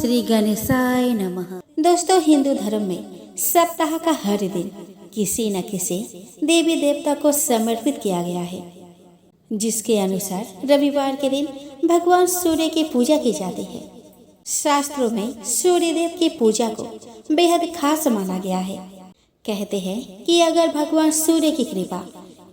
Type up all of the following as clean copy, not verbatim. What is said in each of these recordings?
श्री गणेशाय नमः। दोस्तों, हिंदू धर्म में सप्ताह का हर दिन किसी न किसी देवी देवता को समर्पित किया गया है, जिसके अनुसार रविवार के दिन भगवान सूर्य की पूजा की जाती है। शास्त्रों में सूर्य देव की पूजा को बेहद खास माना गया है। कहते हैं कि अगर भगवान सूर्य की कृपा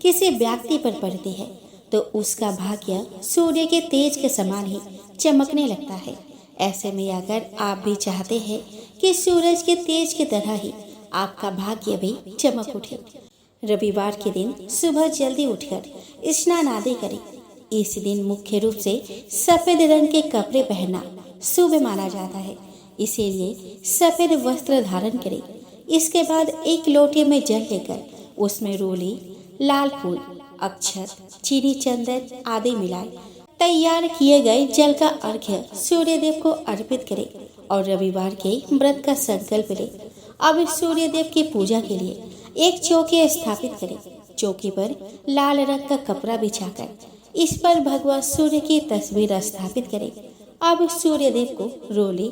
किसी व्यक्ति पर पड़ती है तो उसका भाग्य सूर्य के तेज के समान ही चमकने लगता है। ऐसे में अगर आप भी चाहते हैं कि सूरज के तेज की तरह ही आपका भाग्य भी चमक उठे, रविवार के दिन सुबह जल्दी उठकर स्नान आदि करें। इस दिन मुख्य रूप से सफेद रंग के कपड़े पहनना शुभ माना जाता है, इसीलिए सफेद वस्त्र धारण करें। इसके बाद एक लोटे में जल लेकर उसमें रोली, लाल फूल, अक्षत, चीनी, चंदन आदि मिलाए तैयार किए गए जल का अर्घ्य सूर्य देव को अर्पित करें और रविवार के व्रत का संकल्प लें। अब सूर्य देव की पूजा के लिए एक चौकी स्थापित करें। चौकी पर लाल रंग का कपड़ा बिछाकर इस पर भगवान सूर्य की तस्वीर स्थापित करें। अब सूर्य देव को रोली,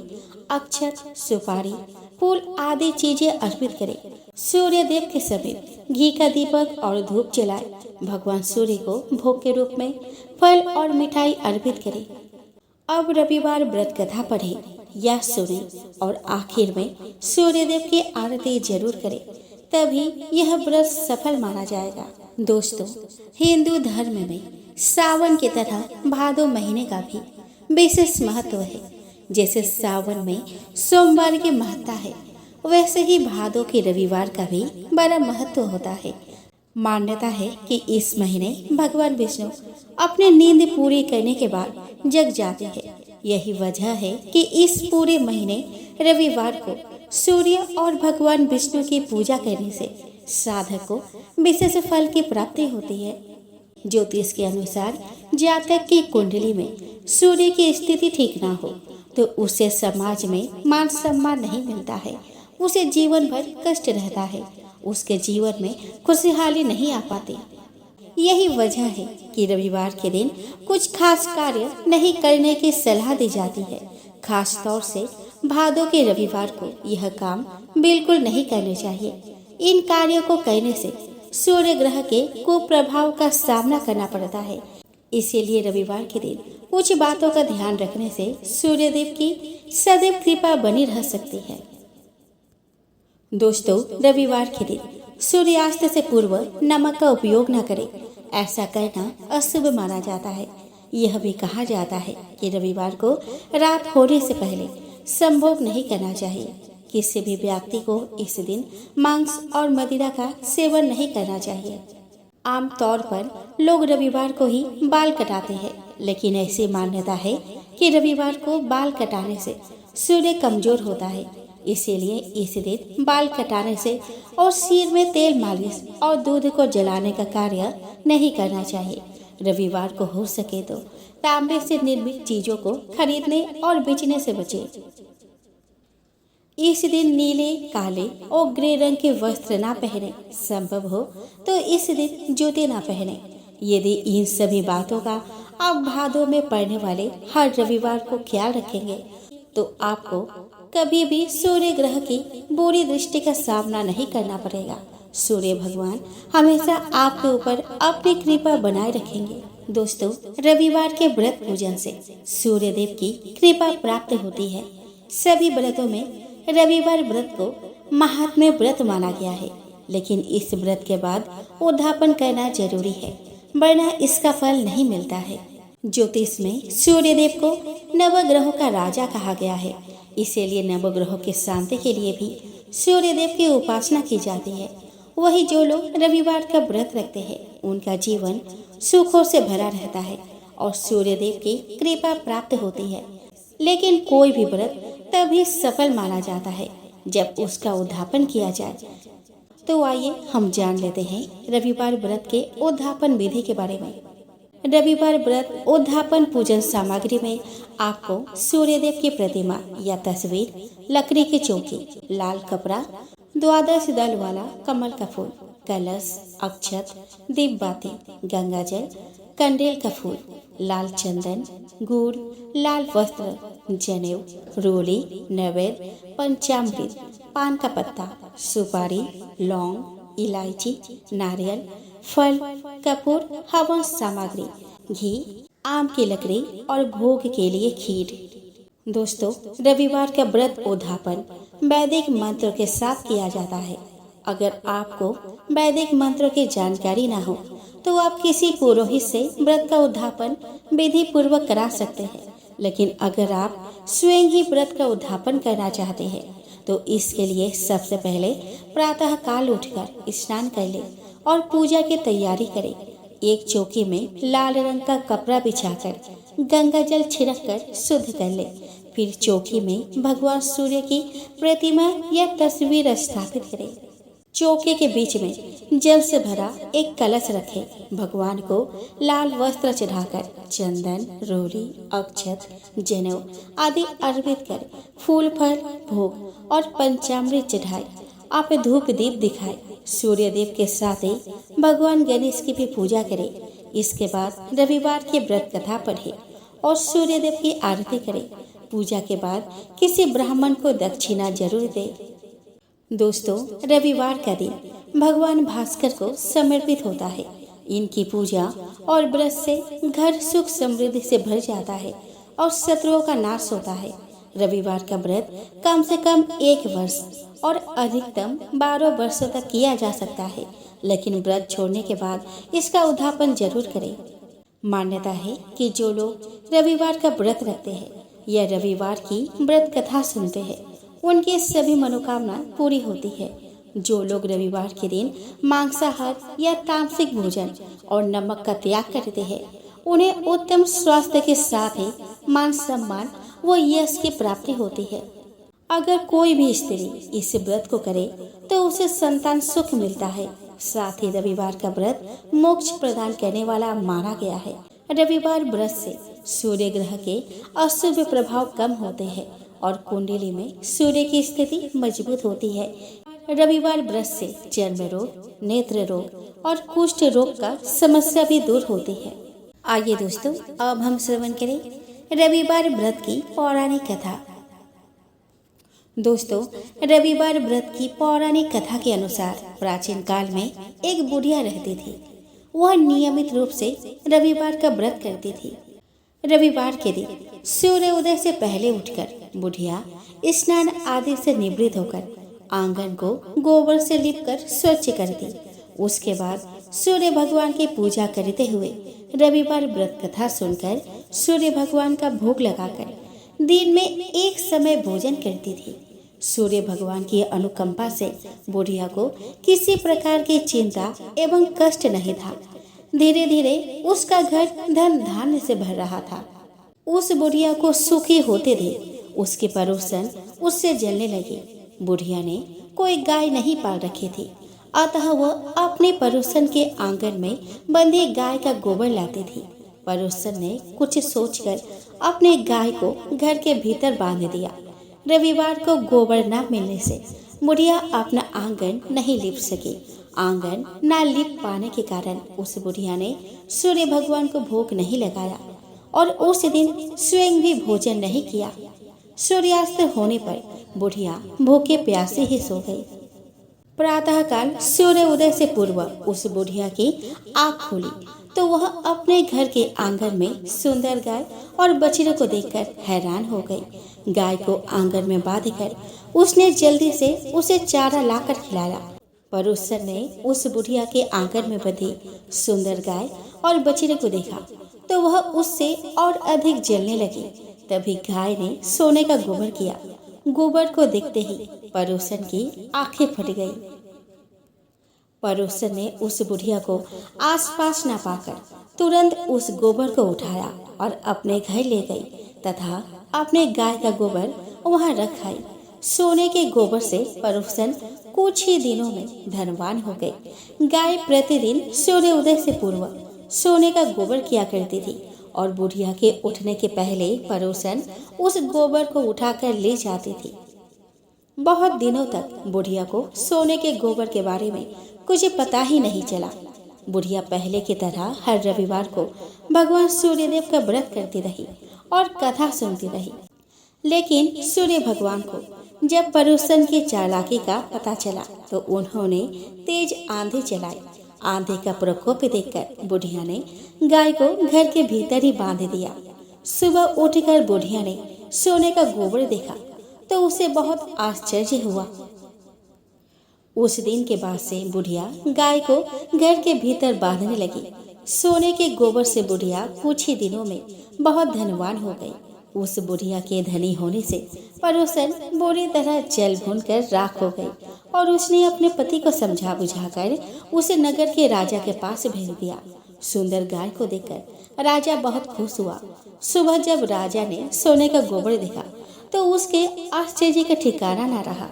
अक्षत, सुपारी, फूल आदि चीजें अर्पित करें। सूर्य देव के समीप घी का दीपक और धूप जलाए भगवान सूर्य को भोग के रूप में फल और मिठाई अर्पित करें। अब रविवार व्रत कथा पढ़े या सुने और आखिर में सूर्य देव की आरती जरूर करें, तभी यह व्रत सफल माना जाएगा। दोस्तों, हिंदू धर्म में सावन की तरह भादो महीने का भी विशेष महत्व है। जैसे सावन में सोमवार की महत्ता है, वैसे ही भादो के रविवार का भी बड़ा महत्व होता है। मान्यता है कि इस महीने भगवान विष्णु अपनी नींद पूरी करने के बाद जग जाते हैं। यही वजह है कि इस पूरे महीने रविवार को सूर्य और भगवान विष्णु की पूजा करने से साधक को विशेष फल की प्राप्ति होती है। ज्योतिष के अनुसार जातक की कुंडली में सूर्य की स्थिति ठीक ना हो तो उसे समाज में मान सम्मान नहीं मिलता है, उसे जीवन भर कष्ट रहता है, उसके जीवन में खुशहाली नहीं आ पाती। यही वजह है कि रविवार के दिन कुछ खास कार्य नहीं करने की सलाह दी जाती है। खास तौर से भादों के रविवार को यह काम बिल्कुल नहीं करने चाहिए। इन कार्यों को करने से सूर्य ग्रह के कुप्रभाव का सामना करना पड़ता है। इसीलिए रविवार के दिन कुछ बातों का ध्यान रखने से सूर्य देव की सदैव कृपा बनी रह सकती है। दोस्तों, रविवार के दिन सूर्यास्त से पूर्व नमक का उपयोग न करें। ऐसा करना अशुभ माना जाता है। यह भी कहा जाता है कि रविवार को रात होने से पहले संभोग नहीं करना चाहिए। किसी भी व्यक्ति को इस दिन मांस और मदिरा का सेवन नहीं करना चाहिए। आमतौर पर लोग रविवार को ही बाल कटाते हैं, लेकिन ऐसी मान्यता है कि रविवार को बाल कटाने से सूर्य कमजोर होता है। इसीलिए इस दिन बाल कटाने से और सिर में तेल मालिश और दूध को जलाने का कार्य नहीं करना चाहिए। रविवार को हो सके तो तांबे से निर्मित चीजों को खरीदने और बेचने से बचें। इस दिन नीले, काले और ग्रे रंग के वस्त्र ना पहने। संभव हो तो इस दिन जूते ना पहने। यदि इन सभी बातों का आप भादों में पड़ने वाले हर रविवार को ख्याल रखेंगे तो आपको कभी भी सूर्य ग्रह की बुरी दृष्टि का सामना नहीं करना पड़ेगा। सूर्य भगवान हमेशा आपके ऊपर अपनी कृपा बनाए रखेंगे। दोस्तों, रविवार के व्रत पूजन से सूर्य देव की कृपा प्राप्त होती है। सभी व्रतों में रविवार व्रत को महात्म्य व्रत माना गया है, लेकिन इस व्रत के बाद उद्यापन करना जरूरी है, वरना इसका फल नहीं मिलता है। ज्योतिष में सूर्य देव को नवग्रहों का राजा कहा गया है, इसीलिए नवग्रहों के शांति के लिए भी सूर्य देव की उपासना की जाती है। वही जो लोग रविवार का व्रत रखते हैं उनका जीवन सुखों से भरा रहता है और सूर्य देव की कृपा प्राप्त होती है। लेकिन कोई भी व्रत तभी सफल माना जाता है जब उसका उद्यापन किया जाए। तो आइए हम जान लेते हैं रविवार व्रत के उद्यापन विधि के बारे में। रविवार व्रत उद्यापन पूजन सामग्री में आपको सूर्य देव की प्रतिमा या तस्वीर, लकड़ी की चौकी, लाल कपड़ा, द्वादश दल वाला कमल का फूल, कलश, अक्षत, दीप बाती, गंगा जल, कंडेल का फूल, लाल चंदन, गुड़, लाल वस्त्र, जनेऊ, रोली, नैवेद्य, पंचामृत, पान का पत्ता, सुपारी, लौंग, इलायची, नारियल, फल, कपूर, हवन सामग्री, घी, आम की लकड़ी और भोग के लिए खीर। दोस्तों, रविवार का व्रत उद्यापन वैदिक मंत्र के साथ किया जाता है। अगर आपको वैदिक मंत्रों की जानकारी ना हो तो आप किसी पुरोहित से व्रत का उद्यापन विधि पूर्वक करा सकते हैं। लेकिन अगर आप स्वयं ही व्रत का उद्यापन करना चाहते हैं तो इसके लिए सबसे पहले प्रातः काल उठकर स्नान कर ले और पूजा की तैयारी करें। एक चौकी में लाल रंग का कपड़ा बिछाकर गंगा जल छिड़क कर शुद्ध कर ले। फिर चौकी में भगवान सूर्य की प्रतिमा या तस्वीर स्थापित करें। चौके के बीच में जल से भरा एक कलश रखें। भगवान को लाल वस्त्र चढ़ाकर चंदन, रोली, अक्षत, जनेऊ आदि अर्पित कर फूल, फल, भोग और पंचामृत चढ़ाए। आप धूप दीप दिखाए। सूर्य देव के साथ ही भगवान गणेश की भी पूजा करें। इसके बाद रविवार की व्रत कथा पढ़े और सूर्य देव की आरती करें। पूजा के बाद किसी ब्राह्मण को दक्षिणा जरूर दे। दोस्तों, रविवार का दिन भगवान भास्कर को समर्पित होता है। इनकी पूजा और व्रत से घर सुख समृद्धि से भर जाता है और शत्रुओं का नाश होता है। रविवार का व्रत कम से कम 1 वर्ष और अधिकतम 12 वर्षों तक किया जा सकता है, लेकिन व्रत छोड़ने के बाद इसका उद्यापन जरूर करें। मान्यता है कि जो लोग रविवार का व्रत रखते हैं या रविवार की व्रत कथा सुनते हैं उनकी सभी मनोकामना पूरी होती है। जो लोग रविवार के दिन मांसाहार या तामसिक भोजन और नमक का त्याग करते हैं उन्हें उत्तम स्वास्थ्य के साथ ही मान सम्मान व यश की प्राप्ति होती है। अगर कोई भी स्त्री इस व्रत को करे तो उसे संतान सुख मिलता है। साथ ही रविवार का व्रत मोक्ष प्रदान करने वाला माना गया है। रविवार व्रत से सूर्य ग्रह के अशुभ प्रभाव कम होते हैं और कुंडली में सूर्य की स्थिति मजबूत होती है। रविवार व्रत से चर्म रोग, नेत्र रोग और कुष्ठ रोग का समस्या भी दूर होती है। आइए दोस्तों, अब हम श्रवण करें रविवार व्रत की पौराणिक कथा। दोस्तों, रविवार व्रत की पौराणिक कथा के अनुसार प्राचीन काल में एक बुढ़िया रहती थी। वह नियमित रूप से रविवार का व्रत करती थी। रविवार के दिन सूर्य उदय से पहले उठकर बुढ़िया स्नान आदि से निवृत्त होकर आंगन को गोबर से लीपकर स्वच्छ करती। उसके बाद सूर्य भगवान की पूजा करते हुए रविवार व्रत कथा सुनकर सूर्य भगवान का भोग लगाकर दिन में एक समय भोजन करती थी। सूर्य भगवान की अनुकंपा से बुढ़िया को किसी प्रकार की चिंता एवं कष्ट नहीं था। धीरे धीरे उसका घर धन धान्य से भर रहा था। उस बुढ़िया को सुखी होते देख उसके पड़ोसन उससे जलने लगे। बुढ़िया ने कोई गाय नहीं पाल रखी थी, अतः वह अपने पड़ोसन के आंगन में बंधी गाय का गोबर लाती थी। पड़ोसन ने कुछ सोचकर अपने गाय को घर के भीतर बांध दिया। रविवार को गोबर न मिलने से बुढ़िया अपना आंगन नहीं लीप सकी। आंगन न लीप पाने के कारण उस बुढ़िया ने सूर्य भगवान को भोग नहीं लगाया और उस दिन स्वयं भी भोजन नहीं किया। सूर्यास्त होने पर बुढ़िया भूखे प्यासे ही सो गई। प्रातः काल सूर्य उदय से पूर्व उस बुढ़िया की आँख खुली तो वह अपने घर के आंगन में सुंदर गाय और बछड़े को देखकर हैरान हो गई। गाय को आंगन में बांधकर उसने जल्दी से उसे चारा लाकर खिलाया। पड़ोसन ने उस बुढ़िया के आंगन में बंधी सुंदर गाय और बछड़े को देखा तो वह उससे और अधिक जलने लगी। तभी गाय ने सोने का गोबर किया। गोबर को देखते ही पड़ोसन की आंखें फट गई। पड़ोसन ने उस बुढ़िया को आसपास न पाकर तुरंत उस गोबर को उठाया और अपने घर ले गई तथा अपने गाय का गोबर वहां रख आई। सोने के गोबर से पड़ोसन कुछ ही दिनों में धनवान हो गई। गाय प्रतिदिन सूर्य उदय से पूर्व सोने का गोबर किया करती थी और बुढ़िया के उठने के पहले पड़ोसन उस गोबर को उठाकर ले जाती थी। बहुत दिनों तक बुढ़िया को सोने के गोबर के बारे में कुछ पता ही नहीं चला। बुढ़िया पहले की तरह हर रविवार को भगवान सूर्यदेव का व्रत करती रही और कथा सुनती रही। लेकिन सूर्य भगवान को जब परुसन की चालाकी का पता चला तो उन्होंने तेज आंधी चलाई। आंधी का प्रकोप देखकर बुढ़िया ने गाय को घर के भीतर ही बांध दिया। सुबह उठकर बुढ़िया ने सोने का गोबर देखा तो उसे बहुत आश्चर्य हुआ। उस दिन के बाद से बुढ़िया गाय को घर के भीतर बांधने लगी। सोने के गोबर से बुढ़िया कुछ ही दिनों में बहुत धनवान हो गई। उस बुढ़िया के धनी होने से पड़ोसन बुरी तरह जल भून कर राख हो गई और उसने अपने पति को समझा बुझाकर उसे नगर के राजा के पास भेज दिया। सुंदर गाय को देखकर राजा बहुत खुश हुआ। सुबह जब राजा ने सोने का गोबर देखा तो उसके आश्चर्य का ठिकाना न रहा।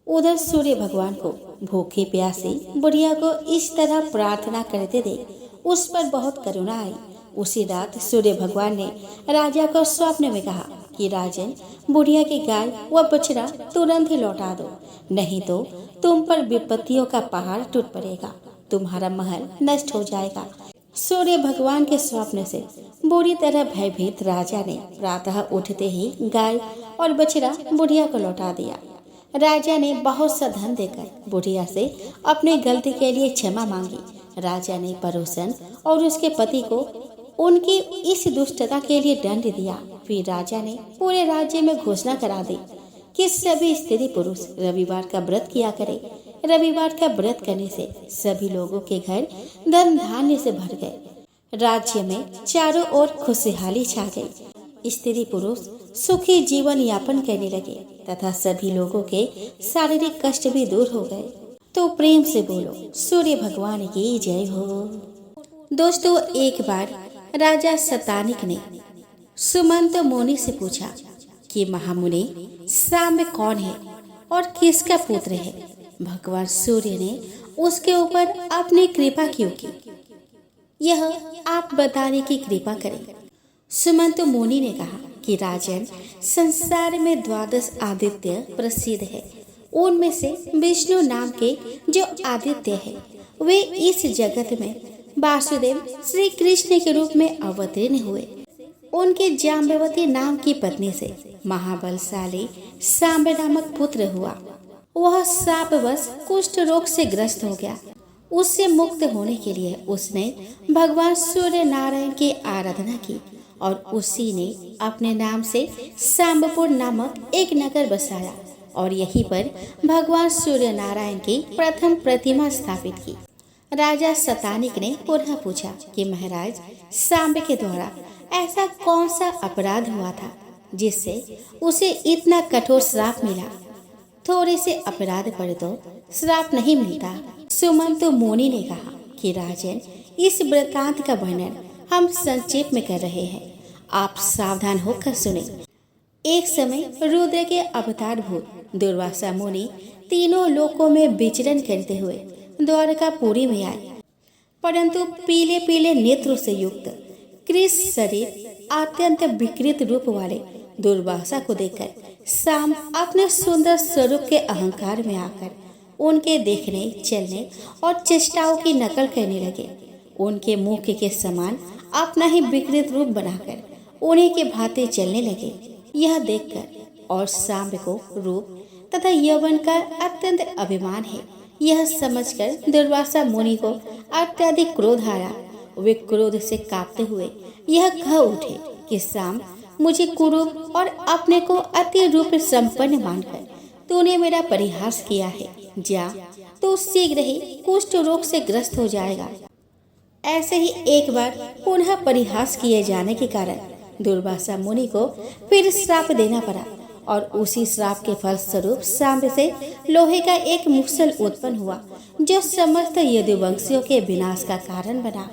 उधर सूर्य भगवान को भूखी प्यासी बुढ़िया को इस तरह प्रार्थना करते देख उस पर बहुत करुणा आई। उसी रात सूर्य भगवान ने राजा को स्वप्न में कहा कि राजन, बुढ़िया की गाय व बछड़ा तुरंत ही लौटा दो, नहीं तो तुम पर विपत्तियों का पहाड़ टूट पड़ेगा, तुम्हारा महल नष्ट हो जाएगा। सूर्य भगवान के स्वप्न से बुरी तरह भयभीत राजा ने प्रातः उठते ही गाय और बछड़ा बुढ़िया को लौटा दिया। राजा ने बहुत सा धन देकर बुढ़िया से अपनी गलती के लिए क्षमा मांगी। राजा ने पड़ोसन और उसके पति को उनकी इस दुष्टता के लिए दंड दिया। फिर राजा ने पूरे राज्य में घोषणा करा दी कि सभी स्त्री पुरुष रविवार का व्रत किया करें। रविवार का व्रत करने से सभी लोगों के घर धन धान्य से भर गए। राज्य में चारों ओर खुशहाली छा गई। स्त्री पुरुष सुखी जीवन यापन करने लगे तथा सभी लोगों के शारीरिक कष्ट भी दूर हो गए। तो प्रेम से बोलो सूर्य भगवान की जय हो। दोस्तों, एक बार राजा शतानिक ने सुमंत मुनि से पूछा कि महामुनि, सांब कौन है और किसका पुत्र है? भगवान सूर्य ने उसके ऊपर अपनी कृपा क्यों की, यह आप बताने की कृपा करें। सुमंत मुनि ने कहा कि राजन, संसार में 12 आदित्य प्रसिद्ध है। उनमें से विष्णु नाम के जो आदित्य है वे इस जगत में वासुदेव श्री कृष्ण के रूप में अवतीर्ण हुए। उनके जाम्बवती नाम की पत्नी से महाबलशाली सांब नामक पुत्र हुआ। वह शापवश कुष्ठ रोग से ग्रस्त हो गया। उससे मुक्त होने के लिए उसने भगवान सूर्य नारायण की आराधना की और उसी ने अपने नाम से सांबपुर नामक एक नगर बसाया और यहीं पर भगवान सूर्य नारायण की प्रथम प्रतिमा स्थापित की। राजा शतानिक ने पुनः पूछा कि महाराज, सांब के द्वारा ऐसा कौन सा अपराध हुआ था जिससे उसे इतना कठोर श्राप मिला? थोड़े से अपराध पर तो श्राप नहीं मिलता। सुमंत मुनि ने कहा कि राजन, इस वृतांत का वर्णन हम संक्षेप में कर रहे हैं, आप सावधान होकर सुने। एक समय रुद्र के अवतार भूत दुर्वासा मुनि तीनों लोकों में विचरण करते हुए द्वारकापुरी में आए, परंतु पीले पीले नेत्रों से युक्त कृष शरीर अत्यंत विकृत रूप वाले दुर्वासा को देखकर सांब अपने सुंदर स्वरूप के अहंकार में आकर उनके देखने, चलने और चेष्टाओं की नकल करने लगे। उनके मुख के समान अपना ही विकृत रूप बनाकर उन्हीं के भांति चलने लगे। यह देखकर और सांब को रूप तथा यौवन का अत्यंत अभिमान है, यह समझकर दुर्वासा मुनि को अत्यधिक क्रोध आया। वे क्रोध से कांपते हुए यह कह उठे कि सांब, मुझे कुरूप और अपने को अति रूप संपन्न मानकर तूने मेरा परिहास किया है। जा, तो शीघ्र ही कुष्ठ रोग से ग्रस्त हो जाएगा। ऐसे ही एक बार पुनः परिहास किए जाने के कारण दुर्वासा मुनि को फिर श्राप देना पड़ा और उसी श्राप के फलस्वरूप सांब से लोहे का एक मुसल उत्पन्न हुआ जो समस्त यदुवंशियों के विनाश का कारण बना।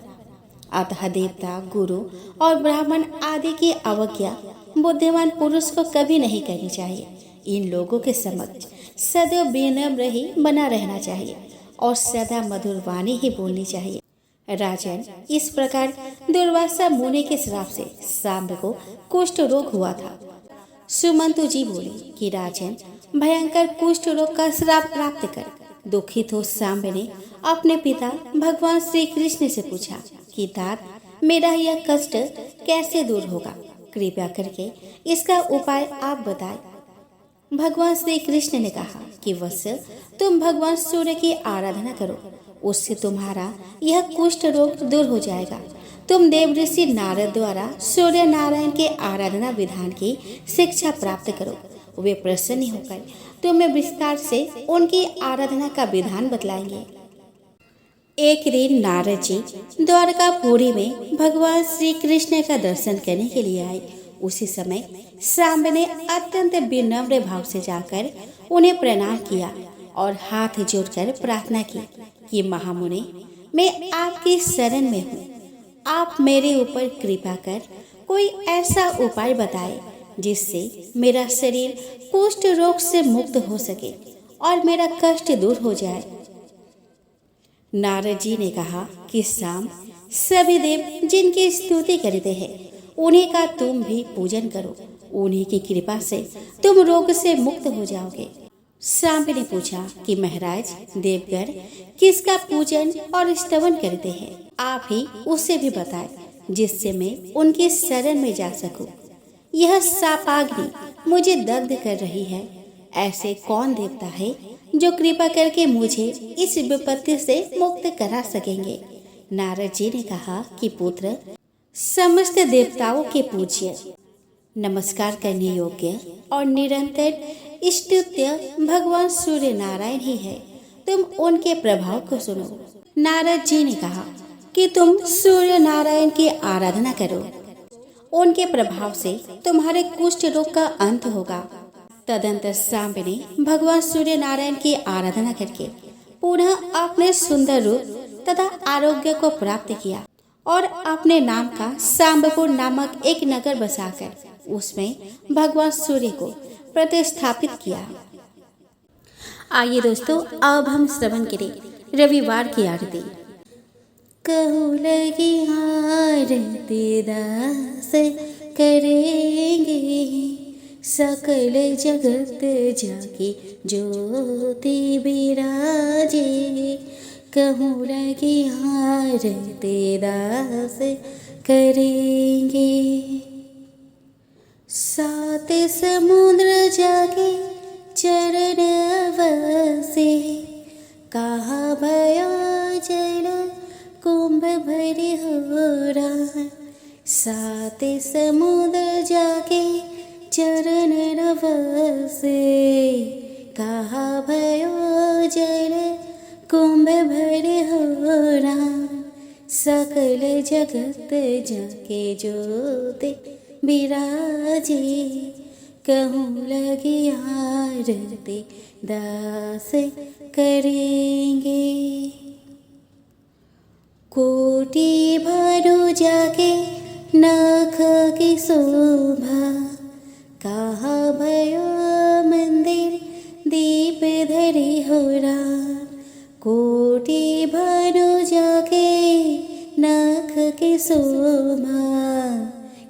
अतः देवता, गुरु और ब्राह्मण आदि की अवज्ञा बुद्धिमान पुरुष को कभी नहीं करनी चाहिए। इन लोगों के समक्ष सदैव विनम्र ही बना रहना चाहिए और सदा मधुर वाणी ही बोलनी चाहिए। राजन, इस प्रकार दुर्वासा मुनि के श्राप से सांब को कुष्ठ रोग हुआ था। सुमंतु जी बोले कि राजन, भयंकर कुष्ठ रोग का श्राप प्राप्त कर दुखित हो सांब ने अपने पिता भगवान श्री कृष्ण से पूछा कि तात, मेरा यह कष्ट कैसे दूर होगा? कृपया करके इसका उपाय आप बताएं। भगवान श्री कृष्ण ने कहा कि वत्स, तुम भगवान सूर्य की आराधना करो, उससे तुम्हारा यह कुष्ठ रोग दूर हो जाएगा। तुम देव ऋषि नारद द्वारा सूर्य नारायण के आराधना विधान की शिक्षा प्राप्त करो। वे प्रसन्न होकर तुम्हें विस्तार से उनकी आराधना का विधान बतलाएंगे। एक दिन नारद जी द्वारकापुरी में भगवान श्री कृष्ण का दर्शन करने के लिए आए। उसी समय सांब ने अत्यंत विनम्र भाव से जाकर उन्हें प्रणाम किया और हाथ जोड़कर प्रार्थना की कि महामुनि, मैं आपकी शरण में हूँ। आप मेरे ऊपर कृपा कर कोई ऐसा उपाय बताएं जिससे मेरा शरीर कुष्ठ रोग से मुक्त हो सके और मेरा कष्ट दूर हो जाए। नारद जी ने कहा कि सांब, सभी देव जिनकी स्तुति करते हैं उन्हीं का तुम भी पूजन करो। उन्हीं की कृपा से तुम रोग से मुक्त हो जाओगे। सांब ने पूछा कि महाराज, देवगण किसका पूजन और स्तवन करते हैं? आप ही उसे भी बताएं जिससे मैं उनकी शरण में जा सकूं। यह सापाग्नि मुझे दग्ध कर रही है। ऐसे कौन देवता है जो कृपा करके मुझे इस विपत्ति से मुक्त करा सकेंगे? नारद जी ने कहा कि पुत्र, समस्त देवताओं के पूज्य, नमस्कार करने योग्य और निरंतर स्तुत्य भगवान सूर्य नारायण ही है। तुम उनके प्रभाव को सुनो। नारद जी ने कहा कि तुम सूर्य नारायण की आराधना करो। उनके प्रभाव से तुम्हारे कुष्ठ रोग का अंत होगा। तदंतर सांब ने भगवान सूर्य नारायण की आराधना करके पुनः अपने सुंदर रूप तथा आरोग्य को प्राप्त किया और अपने नाम का सांबपुर नामक एक नगर बसाकर उसमें भगवान सूर्य को प्रतिस्थापित किया। आइए दोस्तों, अब हम श्रवण करें रविवार की आरती। कहूँ लगी आरती दास करेंगे, सकल जगत जाकी ज्योति विराजे। कहूँ लगी आरती दास करेंगे, सात समुद्र जाके चरण अवसे। कहा भयो जल कुंभ भरी हो रहा, सात समुद्र जाके चरण अवसे। कहा भयो जल कुंभ भरे हो रहा, सकल जगत जाके ज्योति विराजे। कहूँ लगी आरती दास करेंगे, कोटि भरू जाके नख की शोभा। कहा भयो मंदिर दीप धरी हो रहा, कोटि भरू जाके नख की शोभा।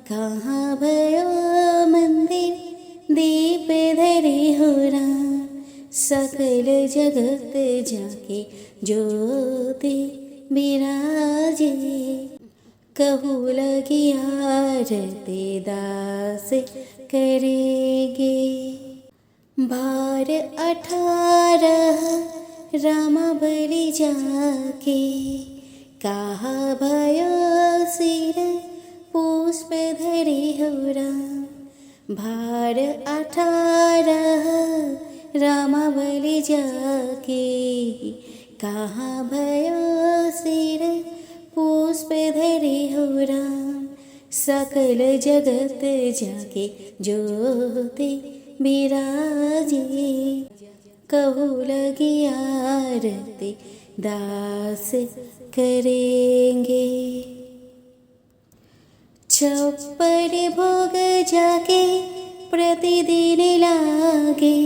कहाँ भयो मंदिर दीप धरे हो रहा, सकल जगत जाके ज्योति विराजे। कहूँ लगी आरती दास करेंगे, भार 18 राम बलि जाके। कहा भयो सिर पुष्प धरे हो राम, भार 18 राम बलि जाके। कहा भयो सिर पुष्प धरे हो राम, सकल जगत जाके ज्योति विराजे। कहूँ लगी आरती दास करेंगे, छप्पर भोग जाके प्रतिदिन लागे।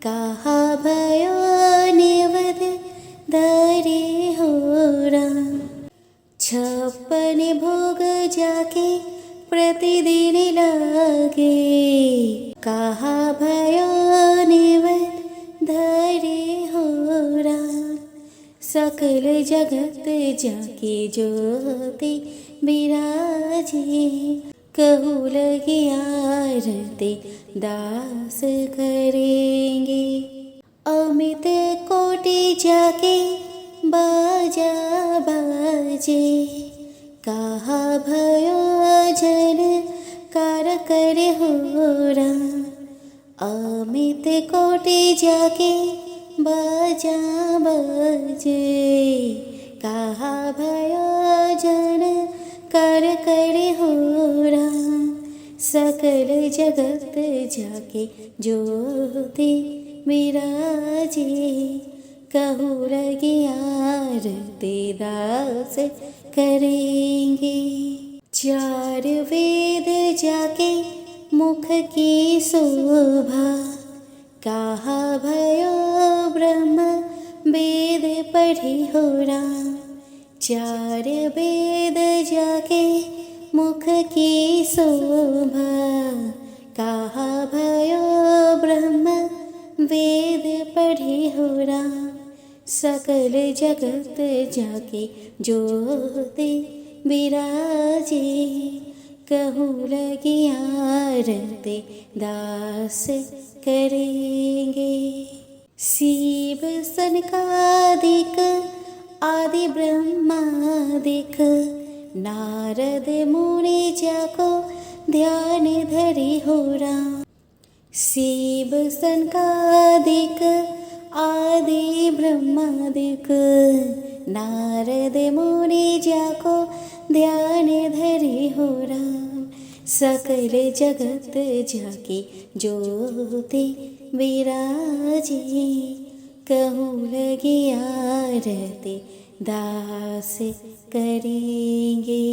कहा भयो निवद धरे हो राम, छप्पन भोग जाके प्रतिदिन लागे। कहा भयो निवद धरे हो राम, सकल जगत जाके ज्योति विराजे। कहू लगे आरती दास करेंगे। अमित कोटि जाके बाजा बाजे, कहा भयो जन कार करे होरा। अमित कोटि जाके बाजा बाजे, कहा भयो जन कार करे होरा। सकल जगत जाके ज्योति विराजे, कहू लगे आरती दास करेंगे। चार वेद जाके मुख की शोभा, कहा भयो ब्रह्म वेद पढ़ी होरा। चार वेद जाके मुख की शोभा, कहा भयो ब्रह्म वेद पढ़ी होरा। सकल जगत जाके ज्योति विराजे, कहू लगे आरती दास करेंगे। शिव सनकादिक आदि ब्रह्मादिक, नारद मुनि जाको ध्यान धरि होरा। शिव सनकादिक आदि ब्रह्मादिक, नारद मुनि जाको ध्यान धरि होरा। सकल जगत जाके ज्योति विराजे, कहू लगे आरती दास करेंगे।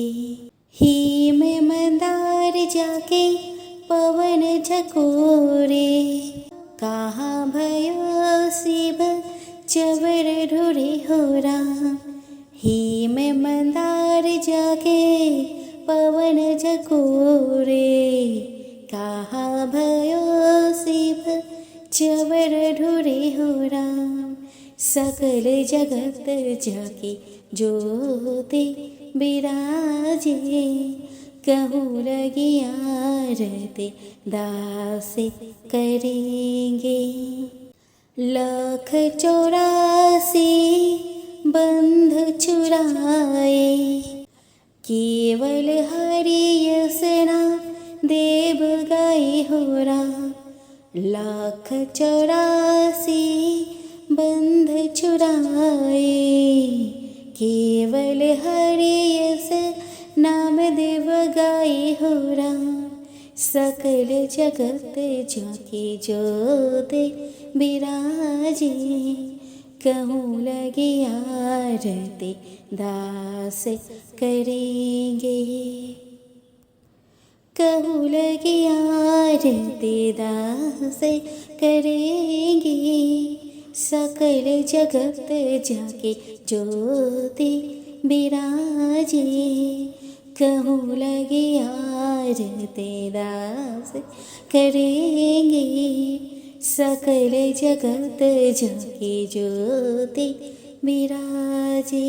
हिम मंदार जाके पवन झकोरे, कहा भयो शिव चवर ढूढ़े होरा। हिम मंदार जाके पवन झकोरे, कहा भयो शिव चवर ढूढ़े होरा। सकल जगत जाके ज्योति विराजे, कहू लगे आरती दास करेंगे। 184 बंध छुड़ाए, केवल हरि यश नाम देव गाए होरा। 184 बंध छुड़ाए, केवल हरि यश नाम देव गाए होरा। सकल जगत जाके ज्योति विराजे, कहू लगे आरती दास करेंगे। कहू लगे आरती दास करेंगे। सकल जगत जाके ज्योति विराजे, कहू लगे आरती दास करेंगे। सकल जगत जाके ज्योति विराजे।